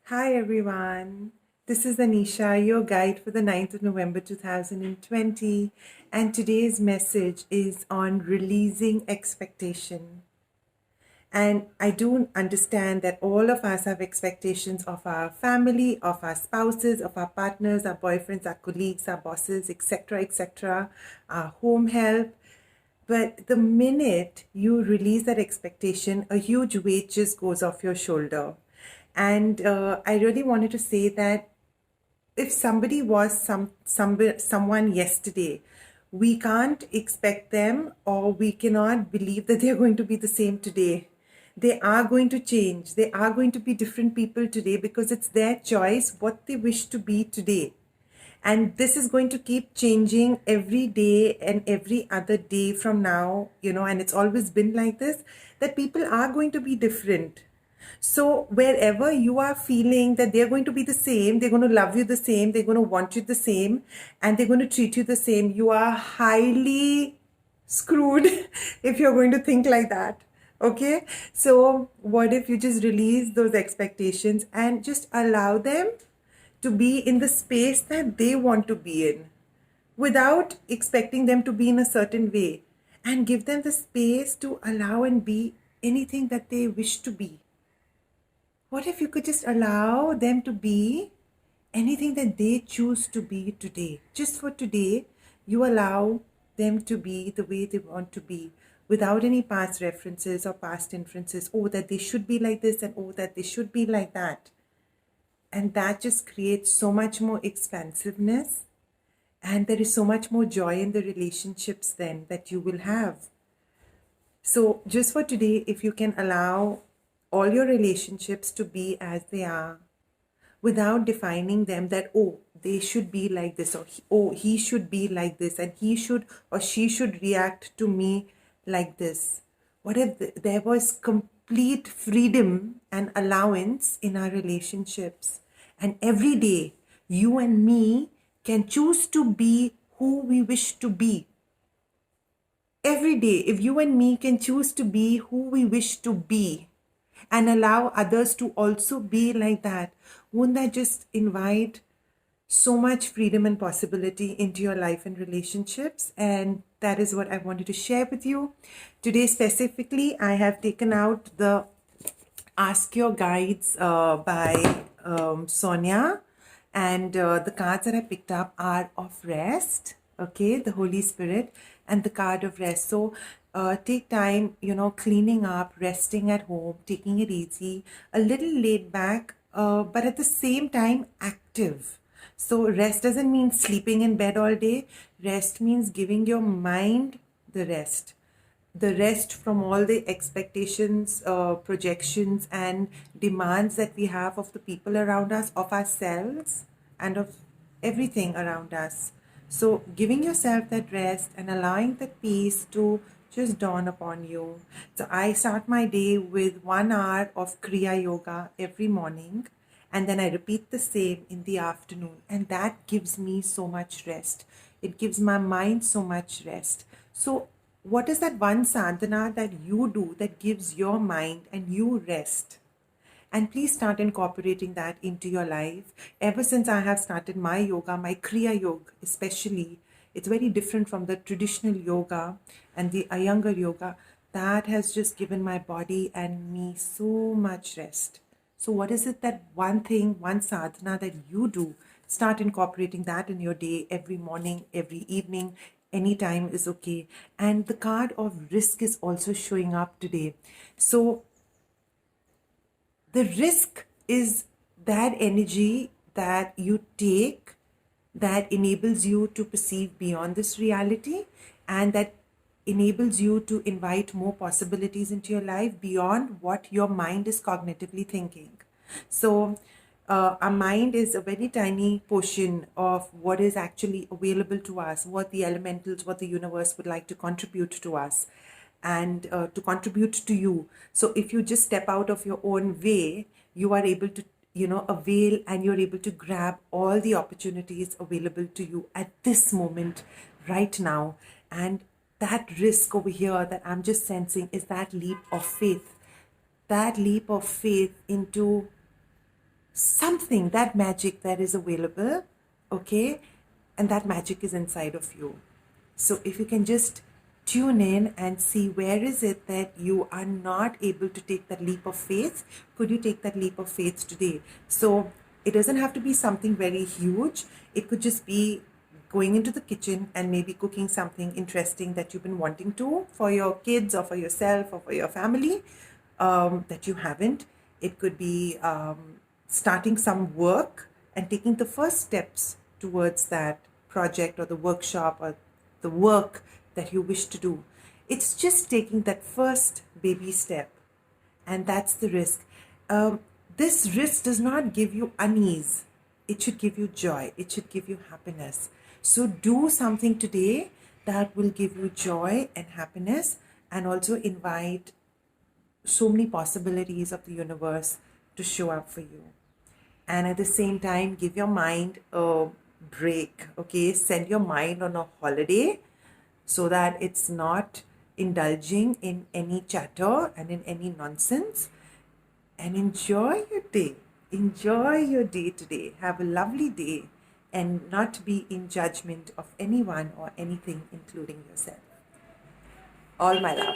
Hi everyone, this is Anisha, your guide for the 9th of November 2020, and today's message is on releasing expectation. And I do understand that all of us have expectations of our family, of our spouses, of our partners, our boyfriends, our colleagues, our bosses, etc., our home help. But the minute you release that expectation, a huge weight just goes off your shoulder. And I really wanted to say that if somebody was someone yesterday, we can't expect them, or we cannot believe that they're going to be the same today. They are going to change. They are going to be different people today because it's their choice what they wish to be today. And this is going to keep changing every day and every other day from now, and it's always been like this, that people are going to be different. So wherever you are feeling that they're going to be the same, they're going to love you the same, they're going to want you the same, and they're going to treat you the same, you are highly screwed if you're going to think like that. Okay? So what if you just release those expectations and just allow them to be in the space that they want to be in without expecting them to be in a certain way, and give them the space to allow and be anything that they wish to be? What if you could just allow them to be anything that they choose to be today? Just for today, you allow them to be the way they want to be without any past references or past inferences. Oh, that they should be like this, and oh, that they should be like that. And that just creates so much more expansiveness, and there is so much more joy in the relationships then that you will have. So just for today, if you can allow all your relationships to be as they are without defining them, that, oh, they should be like this, or oh, he should be like this, and he should or she should react to me like this. What if there was complete freedom and allowance in our relationships, and every day you and me can choose to be who we wish to be? Every day, if you and me can choose to be who we wish to be and allow others to also be like that, wouldn't that just invite so much freedom and possibility into your life and relationships? And that is what I wanted to share with you today. Specifically, I have taken out the Ask Your Guides by Sonia, and the cards that I picked up are of rest, okay, the Holy Spirit, and the card of rest. So take time, cleaning up, resting at home, taking it easy, a little laid back, but at the same time active. So rest doesn't mean sleeping in bed all day. Rest means giving your mind the rest from all the expectations, projections, and demands that we have of the people around us, of ourselves, and of everything around us. So, giving yourself that rest and allowing that peace to just dawn upon you. So, I start my day with 1 hour of Kriya Yoga every morning, and then I repeat the same in the afternoon, and that gives me so much rest. It gives my mind so much rest. So, what is that one sadhana that you do that gives your mind and you rest? And please start incorporating that into your life. Ever since I have started my yoga, my Kriya Yoga especially, it's very different from the traditional yoga and the Iyengar yoga. That has just given my body and me so much rest. So what is it, that one thing, one sadhana that you do? Start incorporating that in your day, every morning, every evening, anytime is okay. And the card of risk is also showing up today. So the risk is that energy that you take that enables you to perceive beyond this reality, and that enables you to invite more possibilities into your life beyond what your mind is cognitively thinking. So our mind is a very tiny portion of what is actually available to us, what the elementals, what the universe would like to contribute to us, and to contribute to you. So if you just step out of your own way, you are able to avail, and you're able to grab all the opportunities available to you at this moment right now. And that risk over here that I'm just sensing is that leap of faith into something, that magic that is available, okay? And that magic is inside of you. So if you can just tune in and see where is it that you are not able to take that leap of faith, could you take that leap of faith today? So it doesn't have to be something very huge. It could just be going into the kitchen and maybe cooking something interesting that you've been wanting to for your kids or for yourself or for your family, that you haven't. It could be starting some work and taking the first steps towards that project or the workshop or the work that you wish to do. It's just taking that first baby step, and that's the risk. This risk does not give you unease, it should give you joy, it should give you happiness. So do something today that will give you joy and happiness, and also invite so many possibilities of the universe to show up for you. And at the same time, give your mind a break, okay? Send your mind on a holiday so that it's not indulging in any chatter and in any nonsense. And enjoy your day. Enjoy your day today. Have a lovely day and not be in judgment of anyone or anything, including yourself. All my love.